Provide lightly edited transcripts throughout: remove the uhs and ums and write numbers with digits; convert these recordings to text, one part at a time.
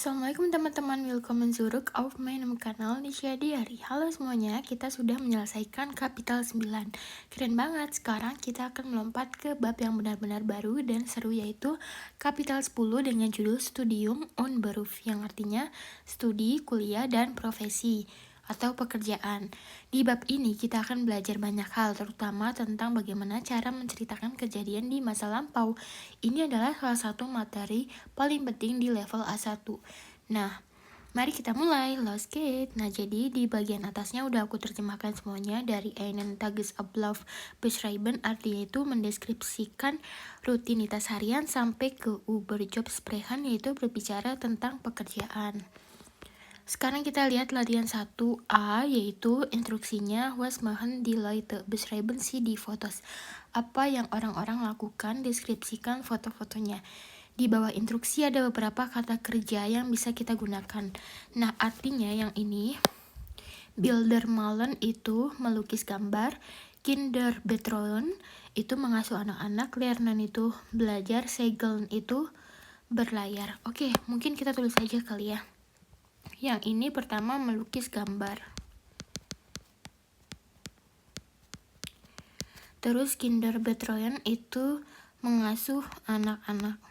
Assalamualaikum teman-teman, willkommen zurück auf meinem Kanal Nisha Diary. Halo semuanya, kita sudah menyelesaikan kapital 9. Keren banget, sekarang kita akan melompat ke bab yang benar-benar baru dan seru, yaitu kapital 10 dengan judul Studium und Beruf, yang artinya studi, kuliah, dan profesi atau pekerjaan. Di bab ini kita akan belajar banyak hal, terutama tentang bagaimana cara menceritakan kejadian di masa lampau. Ini adalah salah satu materi paling penting di level A1. Nah, mari kita mulai. Los geht's. Nah, jadi di bagian atasnya udah aku terjemahkan semuanya dari einen Tagesablauf beschreiben, artinya itu mendeskripsikan rutinitas harian, sampai ke über Job sprechen, yaitu berbicara tentang pekerjaan. Sekarang kita lihat latihan 1A, yaitu instruksinya was machen die Leute, beschreiben sie die Fotos. Apa yang orang-orang lakukan, deskripsikan foto-fotonya. Di bawah instruksi ada beberapa kata kerja yang bisa kita gunakan. Nah, artinya yang ini, Bilder malen itu melukis gambar, Kinder betreuen itu mengasuh anak-anak, lernen itu belajar, segeln itu berlayar. Oke, mungkin kita tulis aja kali ya. Yang ini pertama melukis gambar. Terus Kinderbetreuen itu mengasuh anak-anak.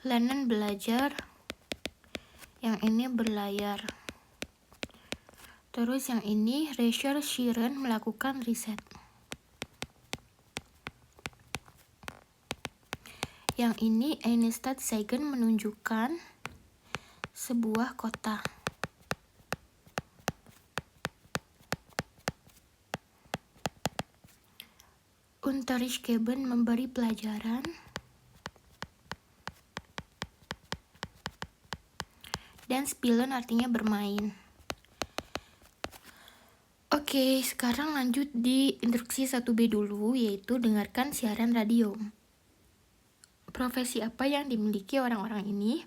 Lernen belajar. Yang ini berlayar. Terus yang ini recherchieren melakukan riset. Yang ini eine Stadt zeigen menunjukkan sebuah kota. Unterricht geben memberi pelajaran. Dan spielen artinya bermain. Oke, sekarang lanjut di instruksi 1B dulu, yaitu dengarkan siaran radio. Profesi apa yang dimiliki orang-orang ini?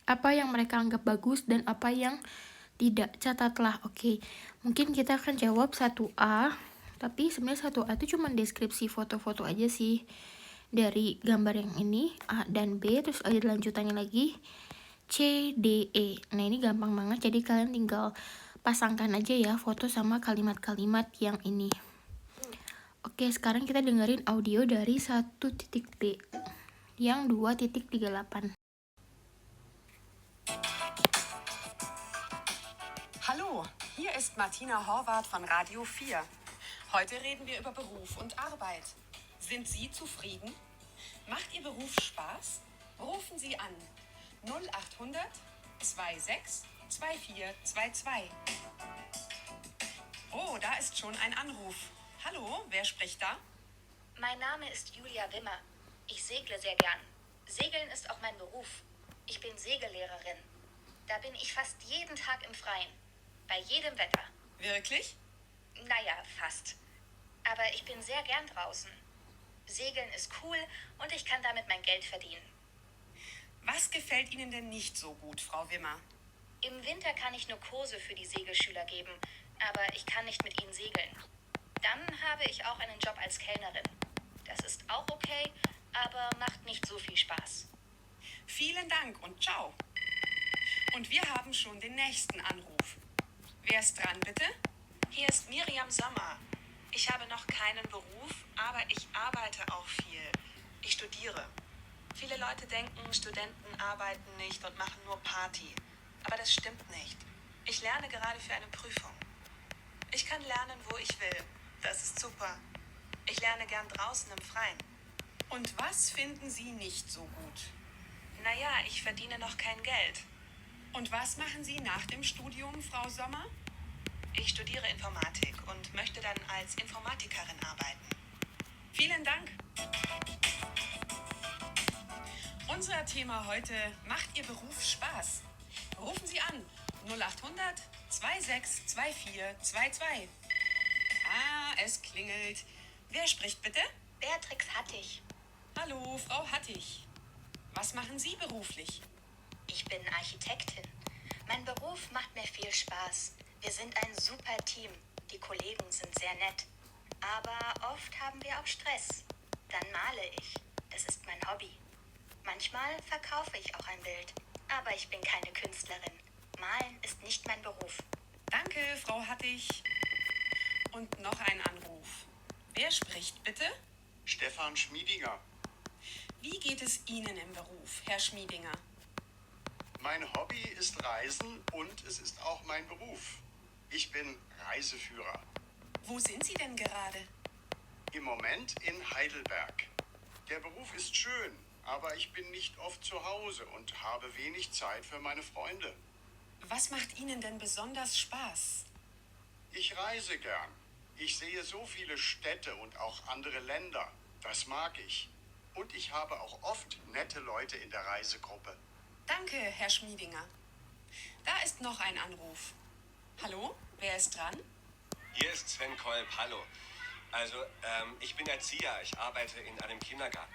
Apa yang mereka anggap bagus dan apa yang tidak? Catatlah. Oke, mungkin kita akan jawab 1A, tapi sebenarnya 1A itu cuma deskripsi foto-foto aja sih dari gambar yang ini, A dan B, terus ada lanjutannya lagi C, D, E. Nah, ini gampang banget, jadi kalian tinggal pasangkan aja ya foto sama kalimat-kalimat yang ini. Oke, sekarang kita dengerin audio dari 1.B yang 2.38. Hallo, hier ist Martina Horvath von Radio 4. Heute reden wir über Beruf und Arbeit. Sind Sie zufrieden? Macht Ihr Beruf Spaß? Rufen Sie an 0800 26 2422. Oh, da ist schon ein Anruf. Hallo, wer spricht da? Mein Name ist Julia Wimmer. Ich segle sehr gern. Segeln ist auch mein Beruf. Ich bin Segellehrerin. Da bin ich fast jeden Tag im Freien. Bei jedem Wetter. Wirklich? Naja, fast. Aber ich bin sehr gern draußen. Segeln ist cool und ich kann damit mein Geld verdienen. Was gefällt Ihnen denn nicht so gut, Frau Wimmer? Im Winter kann ich nur Kurse für die Segelschüler geben, aber ich kann nicht mit ihnen segeln. Dann habe ich auch einen Job als Kellnerin. Das ist auch okay, aber macht nicht so viel Spaß. Vielen Dank und ciao. Und wir haben schon den nächsten Anruf. Wer ist dran, bitte? Hier ist Miriam Sommer. Ich habe noch keinen Beruf, aber ich arbeite auch viel. Ich studiere. Viele Leute denken, Studenten arbeiten nicht und machen nur Party. Aber das stimmt nicht. Ich lerne gerade für eine Prüfung. Ich kann lernen, wo ich will. Das ist super. Ich lerne gern draußen im Freien. Und was finden Sie nicht so gut? Naja, ich verdiene noch kein Geld. Und was machen Sie nach dem Studium, Frau Sommer? Ich studiere Informatik und möchte dann als Informatikerin arbeiten. Vielen Dank. Unser Thema heute: Macht Ihr Beruf Spaß? Rufen Sie an 0800 26 2422. Ah, es klingelt. Wer spricht bitte? Beatrix Hattich. Hallo, Frau Hattich. Was machen Sie beruflich? Ich bin Architektin. Mein Beruf macht mir viel Spaß. Wir sind ein super Team. Die Kollegen sind sehr nett. Aber oft haben wir auch Stress. Dann male ich. Das ist mein Hobby. Manchmal verkaufe ich auch ein Bild. Aber ich bin keine Künstlerin. Malen ist nicht mein Beruf. Danke, Frau Hattig. Und noch ein Anruf. Wer spricht bitte? Stefan Schmiedinger. Wie geht es Ihnen im Beruf, Herr Schmiedinger? Mein Hobby ist Reisen und es ist auch mein Beruf. Ich bin Reiseführer. Wo sind Sie denn gerade? Im Moment in Heidelberg. Der Beruf ist schön, aber ich bin nicht oft zu Hause und habe wenig Zeit für meine Freunde. Was macht Ihnen denn besonders Spaß? Ich reise gern. Ich sehe so viele Städte und auch andere Länder. Das mag ich. Und ich habe auch oft nette Leute in der Reisegruppe. Danke, Herr Schmiedinger. Da ist noch ein Anruf. Hallo, wer ist dran? Hier ist Sven Kolb, hallo. Also, ich bin Erzieher, ich arbeite in einem Kindergarten.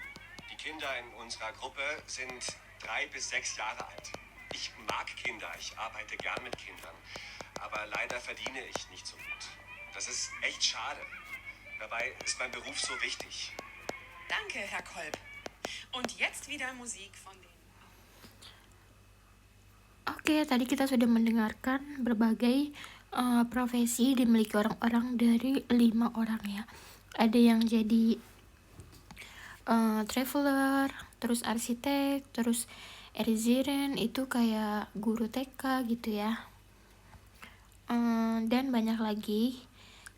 Die Kinder in unserer Gruppe sind 3 bis 6 Jahre alt. Ich mag Kinder, ich arbeite gern mit Kindern. Aber leider verdiene ich nicht so gut. Das ist echt schade. Dabei ist mein Beruf so wichtig. Danke, Herr Kolb. Und jetzt wieder Musik von den... Oke, tadi kita sudah mendengarkan berbagai profesi dimiliki orang-orang dari 5 orang ya. Ada yang jadi traveler, terus arsitek, terus erziren itu kayak guru TK gitu ya. Dan banyak lagi.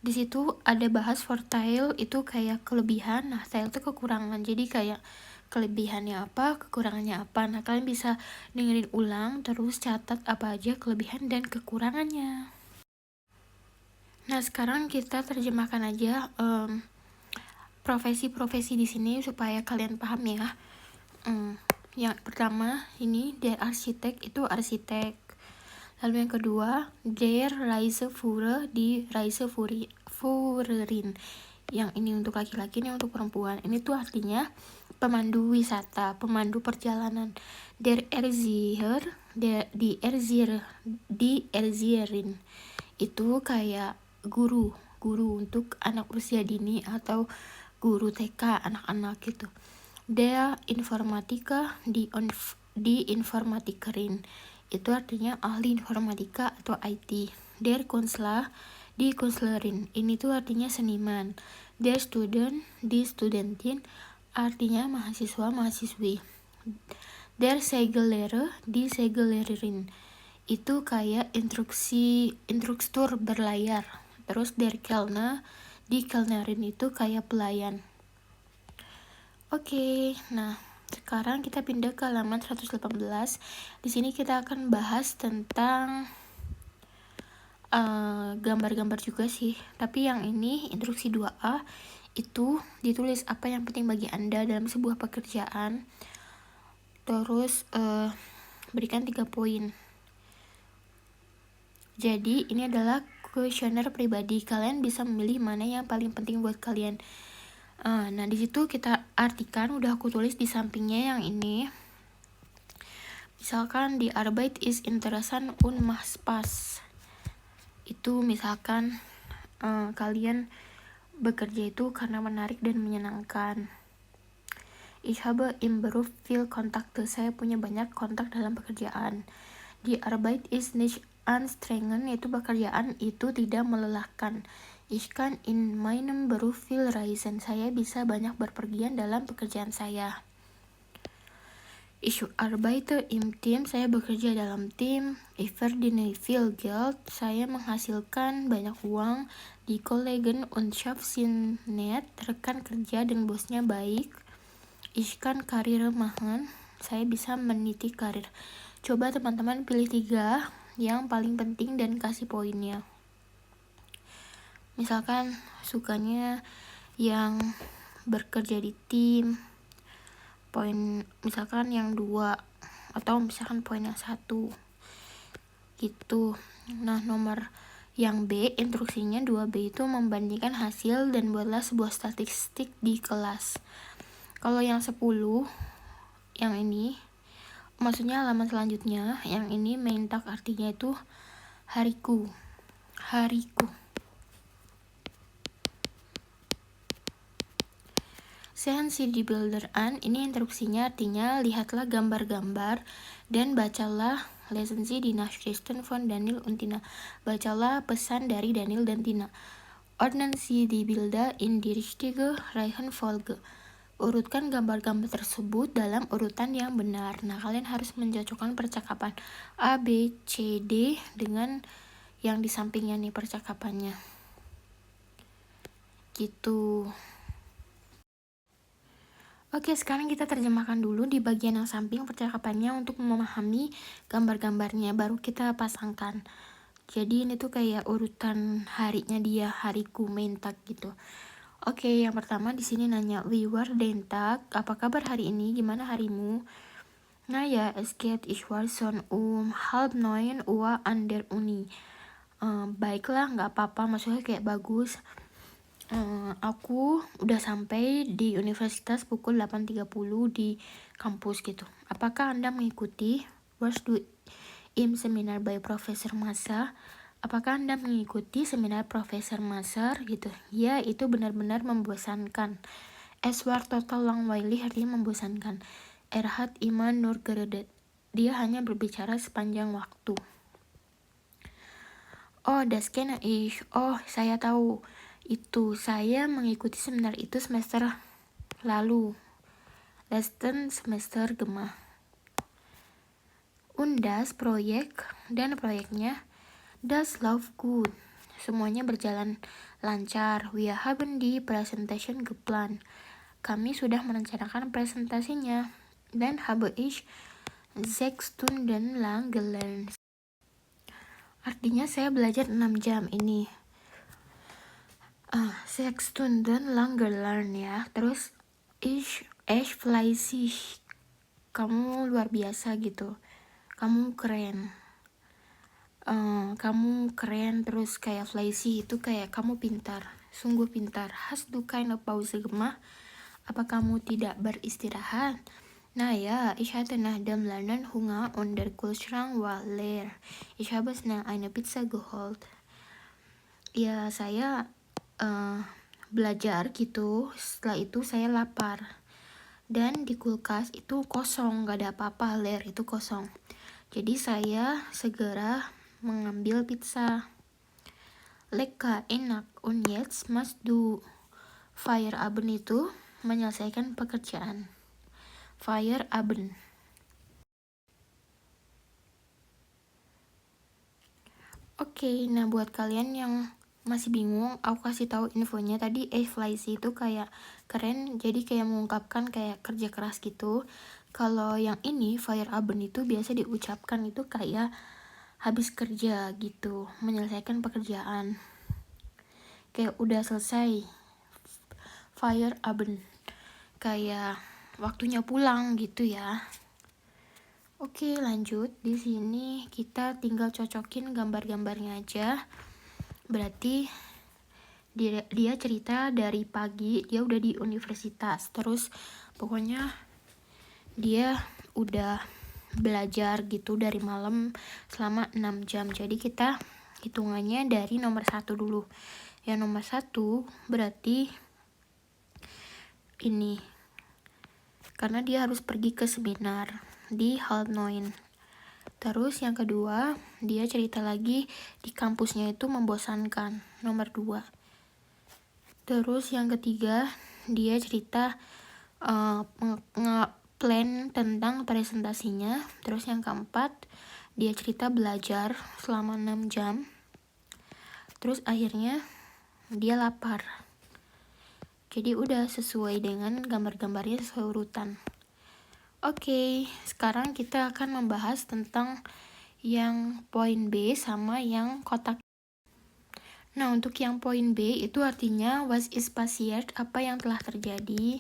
Di situ ada bahas Vorteil itu kayak kelebihan, nah Teil itu kekurangan. Jadi kayak kelebihannya apa, kekurangannya apa. Nah, kalian bisa dengerin ulang terus catat apa aja kelebihan dan kekurangannya. Nah, sekarang kita terjemahkan aja profesi-profesi di sini supaya kalian paham ya. Yang pertama ini der arsitek itu arsitek. Lalu yang kedua, der Reiseführer di Reiseführerin. Yang ini untuk laki-laki, ini untuk perempuan. Ini tuh artinya pemandu wisata, pemandu perjalanan. Der Erzieher, di Erzieherin. Itu kayak guru untuk anak usia dini atau guru TK anak-anak gitu. Der Informatiker di Informatikerin. Itu artinya ahli informatika atau IT. Der Künstler di Künstlerin. Ini tuh artinya seniman. Der Student di Studentin artinya mahasiswa mahasiswi. Der Segellehrer di Segellehrerin. Itu kayak instruktur berlayar. Terus der Kellner di Kellnerin itu kayak pelayan. Oke, nah sekarang kita pindah ke halaman 118. Di sini kita akan bahas tentang gambar-gambar juga sih. Tapi yang ini instruksi 2A itu ditulis apa yang penting bagi Anda dalam sebuah pekerjaan. Terus berikan 3 poin. Jadi ini adalah kuesioner pribadi. Kalian bisa memilih mana yang paling penting buat kalian. Nah di situ kita artikan, udah aku tulis di sampingnya yang ini. Misalkan die Arbeit ist interessant und macht Spaß. Itu misalkan kalian bekerja itu karena menarik dan menyenangkan. Ich habe im Beruf viel Kontakte. Saya punya banyak kontak dalam pekerjaan. Die Arbeit ist nicht anstrengend, yaitu pekerjaan itu tidak melelahkan. Ich kann in meinem Beruf viel reisen. Saya bisa banyak berpergian dalam pekerjaan saya. Ich arbeite im Team. Saya bekerja dalam tim. Ich verdiene viel Geld. Saya menghasilkan banyak uang. Die Kollegen und Chef sind nett. Rekan kerja dan bosnya baik. Ich kann Karriere machen. Saya bisa meniti karir. Coba teman-teman pilih 3 yang paling penting dan kasih poinnya. Misalkan sukanya yang bekerja di tim, poin misalkan yang 2, atau misalkan poin yang 1 gitu. Nah nomor yang B, instruksinya 2B itu membandingkan hasil dan buatlah sebuah statistik di kelas. Kalau yang 10, yang ini maksudnya halaman selanjutnya, yang ini main tag artinya itu hariku. Sehen Sie die Bilder an, ini instruksinya artinya lihatlah gambar-gambar dan bacalah lesen Sie die Nachrichten von Daniel und Tina. Bacalah pesan dari Daniel dan Tina. Ordnen Sie die Bilder in die richtige Reihenfolge. Urutkan gambar-gambar tersebut dalam urutan yang benar. Nah, kalian harus mencocokkan percakapan A, B, C, D dengan yang di sampingnya nih percakapannya. Gitu. Oke, sekarang kita terjemahkan dulu di bagian yang samping percakapannya untuk memahami gambar-gambarnya, baru kita pasangkan. Jadi ini tuh kayak urutan harinya dia, hariku main tag gitu. Oke, yang pertama di sini nanya, Wie war dein Tag? Apa kabar hari ini? Gimana harimu? Nah ya, es geht, ich war schon 8:30 an der Uni. Baiklah, nggak apa-apa, maksudnya kayak bagus. Aku udah sampai di universitas pukul 8.30 di kampus gitu. Apakah Anda mengikuti Warst du im Seminar by Profesor Massa? Apakah Anda mengikuti seminar Profesor Masser gitu? Ya, itu benar-benar membosankan. Es war total langweilig, artinya membosankan. Er hat immer nur geredet. Dia hanya berbicara sepanjang waktu. Oh, das kenne ich. Oh, saya tahu. Itu saya mengikuti seminar itu semester lalu. Letzten semester gemacht. Und das Projekt dan proyeknya das läuft gut. Semuanya berjalan lancar. Wir haben die Präsentation geplant. Kami sudah merencanakan presentasinya. Dan habe ich 6 Stunden lang gelernt. Artinya saya belajar 6 jam ini. 6 Stunden lang gelernt ya. Terus ich fleißig. Kamu luar biasa gitu. Kamu keren. Kamu keren, terus kayak fleißig itu kayak kamu pintar, sungguh pintar. Hast du keine Pause gemacht? Apa kamu tidak beristirahat? Nah ja, ich hatte nach dem Lernen Hunger und der Kühlschrank war leer. Ich habe schnell eine Pizza geholt. Ya, saya belajar gitu, setelah itu saya lapar. Dan di kulkas itu kosong, gak ada apa-apa, leer itu kosong. Jadi saya segera mengambil pizza. Lecker, enak, und jetzt machst du Feierabend itu menyelesaikan pekerjaan. Feierabend. Oke, nah buat kalian yang masih bingung, aku kasih tahu infonya tadi. Fleißig itu kayak keren, jadi kayak mengungkapkan kayak kerja keras gitu. Kalau yang ini Feierabend itu biasa diucapkan itu kayak habis kerja gitu, menyelesaikan pekerjaan, kayak udah selesai. Feierabend kayak waktunya pulang gitu ya. Oke, lanjut. Di sini kita tinggal cocokin gambar-gambarnya aja. Berarti dia cerita dari pagi dia udah di universitas, terus pokoknya dia udah belajar gitu dari malam selama 6 jam. Jadi kita hitungannya dari nomor 1 dulu. Yang nomor 1 berarti ini, karena dia harus pergi ke seminar di 8:30. Terus yang kedua, dia cerita lagi di kampusnya itu membosankan, nomor 2. Terus yang ketiga, dia cerita plan tentang presentasinya. Terus yang keempat, dia cerita belajar selama 6 jam. Terus akhirnya dia lapar. Jadi udah sesuai dengan gambar-gambarnya, sesuai urutan. Oke, sekarang kita akan membahas tentang yang poin B sama yang kotak. Nah, untuk yang poin B itu artinya was ist passiert, apa yang telah terjadi.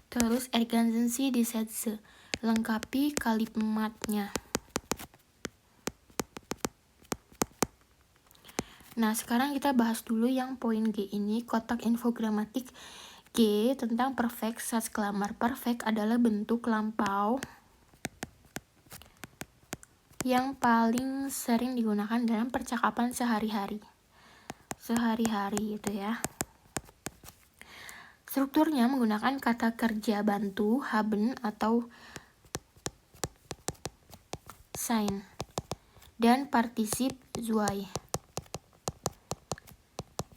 Terus ergänzen Sie die Sätze, lengkapi kalimatnya. Nah, sekarang kita bahas dulu yang poin G ini, kotak infogramatik G tentang perfect Satzklammer. Perfect adalah bentuk lampau yang paling sering digunakan dalam percakapan sehari-hari. sehari-hari gitu ya. Strukturnya menggunakan kata kerja bantu, haben atau sein, dan partisip zwei.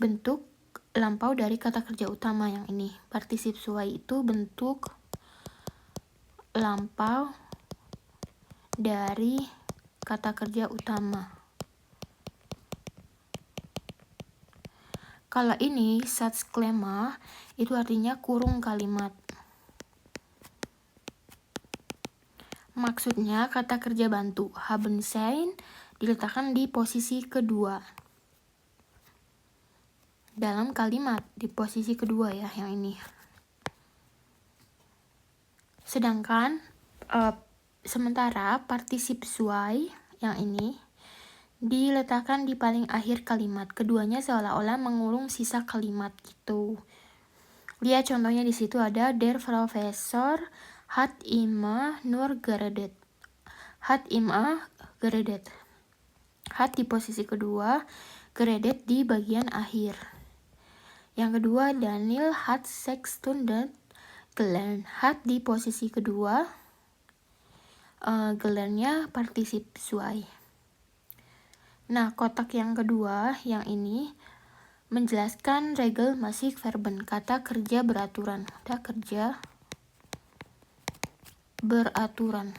Bentuk lampau dari kata kerja utama yang ini. Partisip zwei itu bentuk lampau dari kata kerja utama. Kalau ini Satzklemme itu artinya kurung kalimat. Maksudnya kata kerja bantu haben sein diletakkan di posisi kedua. Dalam kalimat di posisi kedua ya yang ini. Sedangkan sementara partisip zwei yang ini diletakkan di paling akhir kalimat. Keduanya seolah-olah mengurung sisa kalimat gitu. Lihat contohnya di situ ada der Professor hat immer nur geredet. Hat immer geredet. Hat di posisi kedua, geredet di bagian akhir. Yang kedua, Daniel hat 6 Stunden gelernt. Hat di posisi kedua, gelerntnya partisip zwei. Nah, kotak yang kedua, yang ini menjelaskan regelmäßig verben, kata kerja beraturan. Kata kerja beraturan.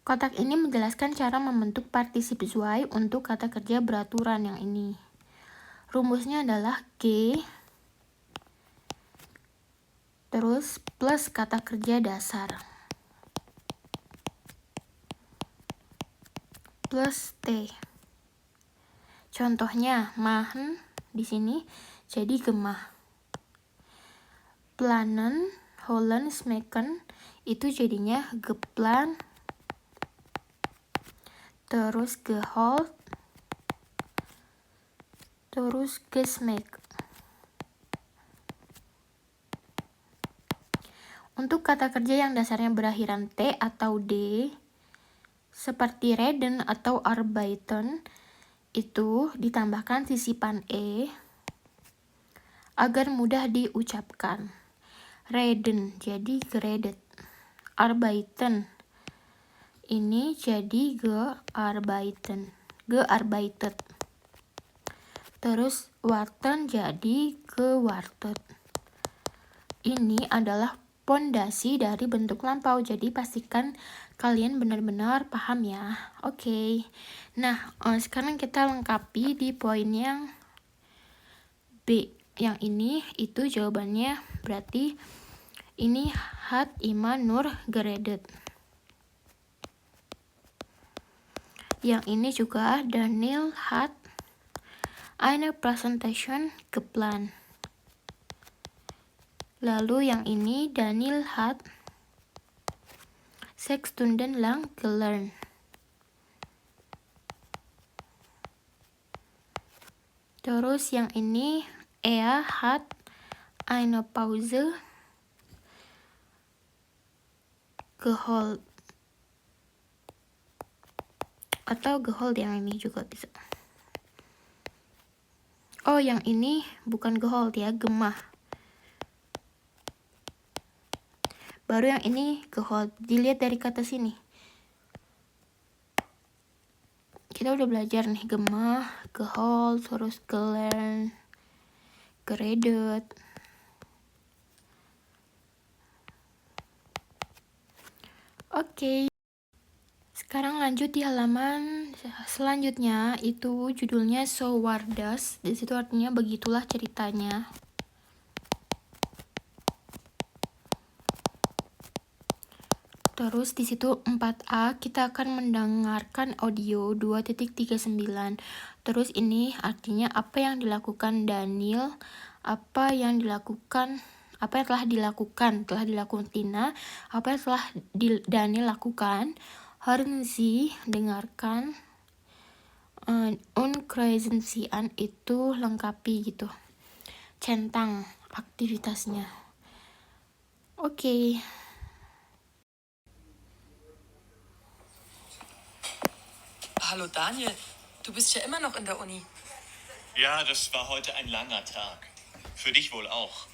Kotak ini menjelaskan cara membentuk partisip zwei untuk kata kerja beraturan yang ini. Rumusnya adalah G terus plus kata kerja dasar plus T. Contohnya machen di sini jadi gemah. Planen, holen, smecken itu jadinya geplan. Terus geholt, terus gesmek. Untuk kata kerja yang dasarnya berakhiran T atau D, seperti reden atau arbeiten, itu ditambahkan sisipan E agar mudah diucapkan. Reden jadi geredet. Arbeiten ini jadi gearbeitet. Terus warten jadi gewartet. Ini adalah pondasi dari bentuk lampau, jadi pastikan kalian benar-benar paham ya. Oke. Nah, sekarang kita lengkapi di poin yang B. Yang ini itu jawabannya berarti ini hat immer nur geredet. Yang ini juga Daniel hat eine Präsentation geplant. Lalu yang ini Daniel hat 6 Stunden lang gelernt. Terus yang ini er hat eine Pause geholt. Atau geholt yang ini juga bisa. Oh, yang ini bukan geholt ya, gemah. Baru yang ini geholt. Dilihat dari kata sini. Kita udah belajar nih gemah, geholt, terus gelernt, geredet. Oke. Sekarang lanjut di halaman selanjutnya, itu judulnya So war das. Di situ artinya begitulah ceritanya. Terus di situ 4A kita akan mendengarkan audio 2.39. Terus ini artinya apa yang dilakukan Daniel, apa yang telah dilakukan Tina, apa yang telah Daniel lakukan. Hören Sie, dengarkan. Und kreuzen Sie an itu lengkapi gitu. Centang aktivitasnya. Oke. Hallo Daniel, Du bist ja immer noch in der Uni. Ja, das war heute ein langer Tag. Für dich wohl auch.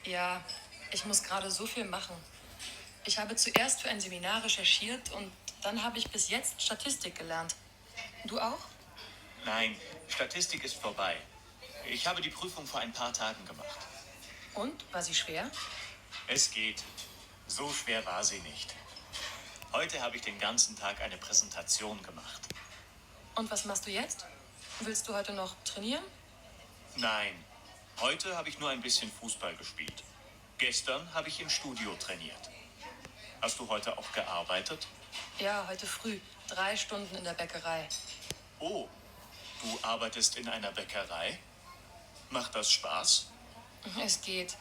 Ja, ich muss gerade so viel machen. Ich habe zuerst für ein Seminar recherchiert und dann habe ich bis jetzt Statistik gelernt. Du auch? Nein, Statistik ist vorbei. Ich habe die Prüfung vor ein paar Tagen gemacht. Und? War sie schwer? Es geht. So schwer war sie nicht. Heute habe ich den ganzen Tag eine Präsentation gemacht. Und was machst du jetzt? Willst du heute noch trainieren? Nein, heute habe ich nur ein bisschen Fußball gespielt. Gestern habe ich im Studio trainiert. Hast du heute auch gearbeitet? Ja, heute früh. 3 Stunden in der Bäckerei. Oh, du arbeitest in einer Bäckerei? Macht das Spaß? Es geht.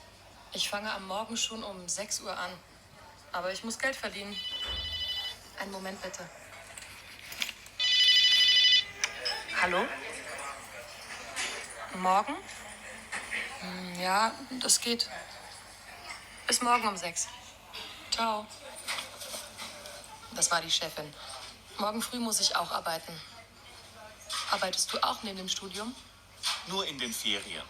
Ich fange am Morgen schon um 6 Uhr an. Aber ich muss Geld verdienen. Einen Moment bitte. Hallo? Morgen? Ja, das geht. Bis morgen um 6. Ciao. Das war die Chefin. Morgen früh muss ich auch arbeiten. Arbeitest du auch neben dem Studium? Nur in den Ferien.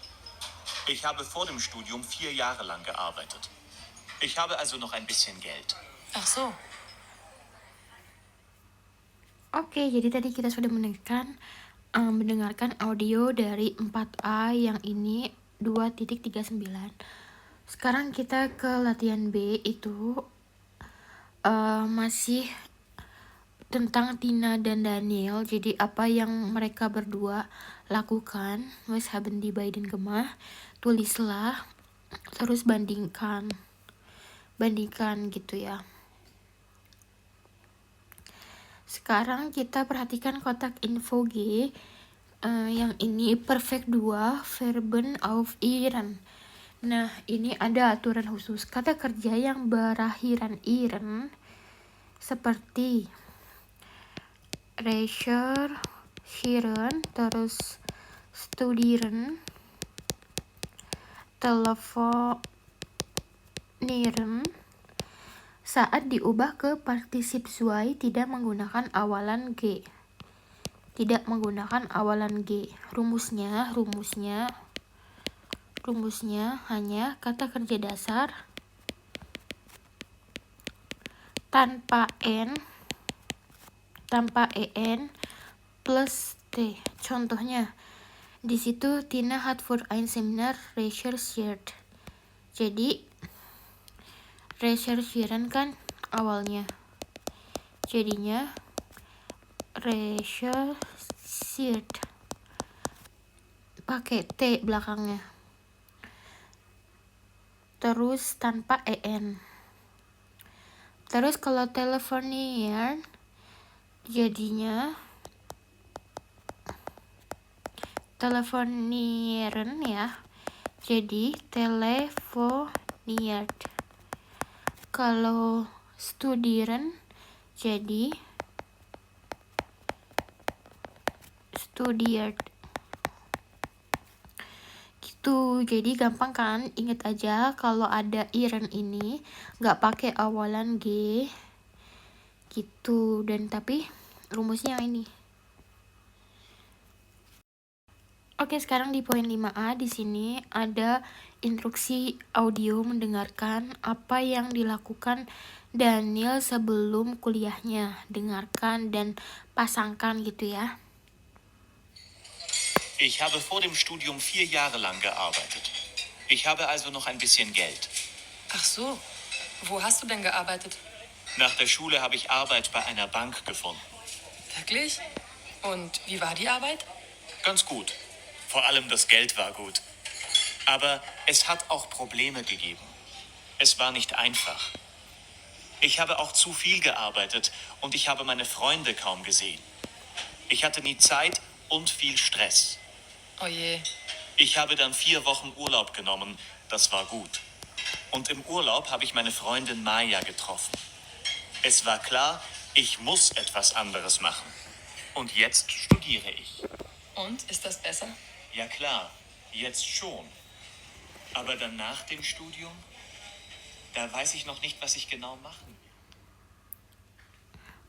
Ich habe vor dem Studium 4 Jahre lang gearbeitet. Ich habe also noch ein bisschen Geld. Ach so. Oke, jadi tadi kita sudah mendengarkan audio dari 4A yang ini 2.39. Sekarang kita ke latihan B, itu masih tentang Tina dan Daniel. Jadi apa yang mereka berdua lakukan, was haben die beiden gemacht, tulislah, terus bandingkan gitu ya. Sekarang kita perhatikan kotak info G, yang ini perfect 2 verben auf iren. Nah, ini ada aturan khusus. Kata kerja yang berakhiran iren seperti recherchieren, terus studieren, telefonieren, saat diubah ke partisip zwei tidak menggunakan awalan G. Rumusnya hanya kata kerja dasar tanpa en plus t. Contohnya di situ Tina hat für ein Seminar recherchiert. Jadi recherchieren kan awalnya, jadinya recherchiert pakai t belakangnya, terus tanpa en. Terus kalau telefonieren jadinya telefonieren ya, jadi telefoniert. Kalau studieren jadi studiert. Gitu. Jadi gampang kan? Ingat aja kalau ada iren ini nggak pakai awalan G gitu. Dan tapi rumusnya yang ini. Oke, sekarang di poin 5A di sini ada instruksi audio mendengarkan apa yang dilakukan Daniel sebelum kuliahnya. Dengarkan dan pasangkan gitu ya. Ich habe vor dem Studium 4 Jahre lang gearbeitet. Ich habe also noch ein bisschen Geld. Ach so. Wo hast du denn gearbeitet? Nach der Schule habe ich Arbeit bei einer Bank gefunden. Wirklich? Und wie war die Arbeit? Ganz gut. Vor allem das Geld war gut. Aber es hat auch Probleme gegeben. Es war nicht einfach. Ich habe auch zu viel gearbeitet und ich habe meine Freunde kaum gesehen. Ich hatte nie Zeit und viel Stress. Oh je. Ich habe dann 4 Wochen Urlaub genommen. Das war gut. Und im Urlaub habe ich meine Freundin Maja getroffen. Es war klar, ich muss etwas anderes machen. Und jetzt studiere ich. Und, ist das besser? Ja klar, jetzt schon. Aber dann nach dem Studium, da weiß ich noch nicht, was ich genau machen.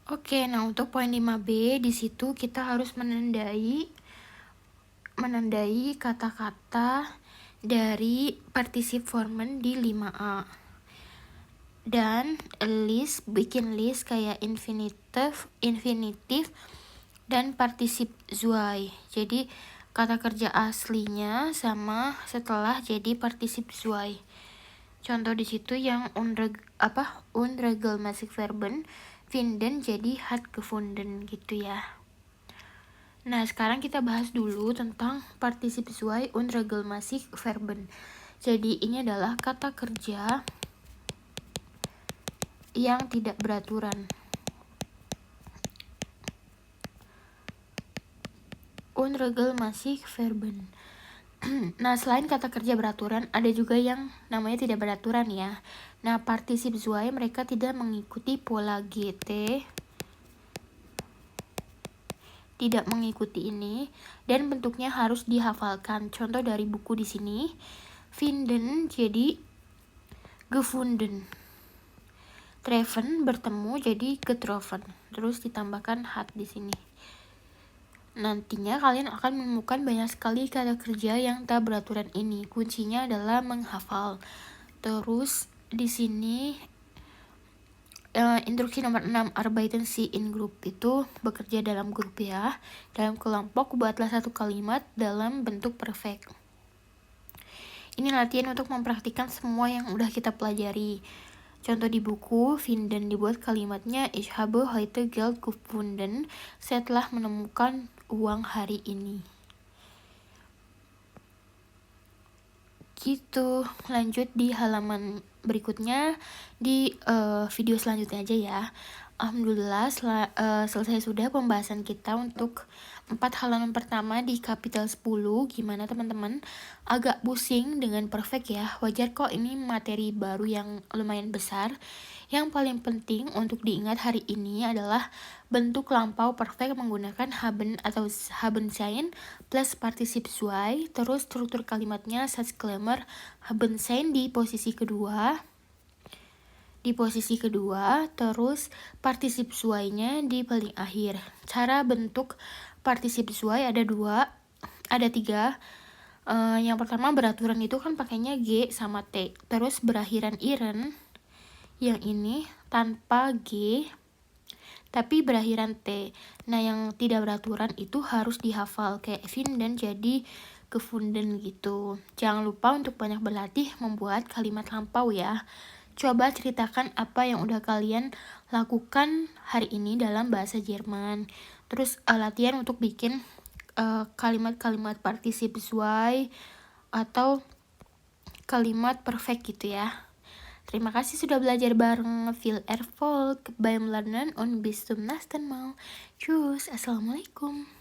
Oke, nah untuk poin 5B di situ kita harus menandai kata-kata dari participe formen di 5A. Dan bikin list kayak infinitif dan participe zuai. Jadi kata kerja aslinya sama setelah jadi participe zuai. Contoh di situ yang unregelmäßig verben finden jadi hat gefunden gitu ya. Nah, sekarang kita bahas dulu tentang participe zuai unregelmäßig verben. Jadi ini adalah kata kerja yang tidak beraturan. Unregelmäßig verben. Nah, selain kata kerja beraturan, ada juga yang namanya tidak beraturan ya. Nah, participe zuai mereka tidak mengikuti pola GT, tidak mengikuti ini, dan bentuknya harus dihafalkan. Contoh dari buku di sini, finden jadi gefunden, treffen bertemu jadi getroffen, terus ditambahkan hat di sini. Nantinya kalian akan menemukan banyak sekali kata kerja yang tak beraturan ini. Kuncinya adalah menghafal. Terus di sini instruksi nomor 6, arbeiten Sie in Group, itu bekerja dalam grup ya. Dalam kelompok buatlah satu kalimat dalam bentuk perfect. Ini latihan untuk mempraktikkan semua yang udah kita pelajari. Contoh di buku, finden dibuat kalimatnya Ich habe heute Geld gefunden, saya telah menemukan uang hari ini. Gitu, lanjut di halaman berikutnya di video selanjutnya aja ya. Alhamdulillah selesai sudah pembahasan kita untuk 4 halaman pertama di kapital 10. Gimana teman-teman? Agak pusing dengan perfect ya. Wajar kok, ini materi baru yang lumayan besar. Yang paling penting untuk diingat hari ini adalah bentuk lampau perfect menggunakan haben atau haben sein plus participe zuai. Terus struktur kalimatnya Satzklammer haben sein di posisi kedua. Terus participe zuai-nya di paling akhir. Cara bentuk participe zuai ada 3. Yang pertama beraturan itu kan pakainya G sama T. Terus berakhiran iren, yang ini tanpa G tapi berakhiran T. Nah, yang tidak beraturan itu harus dihafal kayak finden jadi gefunden gitu. Jangan lupa untuk banyak berlatih membuat kalimat lampau ya. Coba ceritakan apa yang udah kalian lakukan hari ini dalam bahasa Jerman. Terus latihan untuk bikin kalimat-kalimat participe zuai atau kalimat perfect gitu ya. Terima kasih sudah belajar bareng. Viel Erfolg beim Lernen und bis zum nächsten Mal. Tschüss, Assalamualaikum.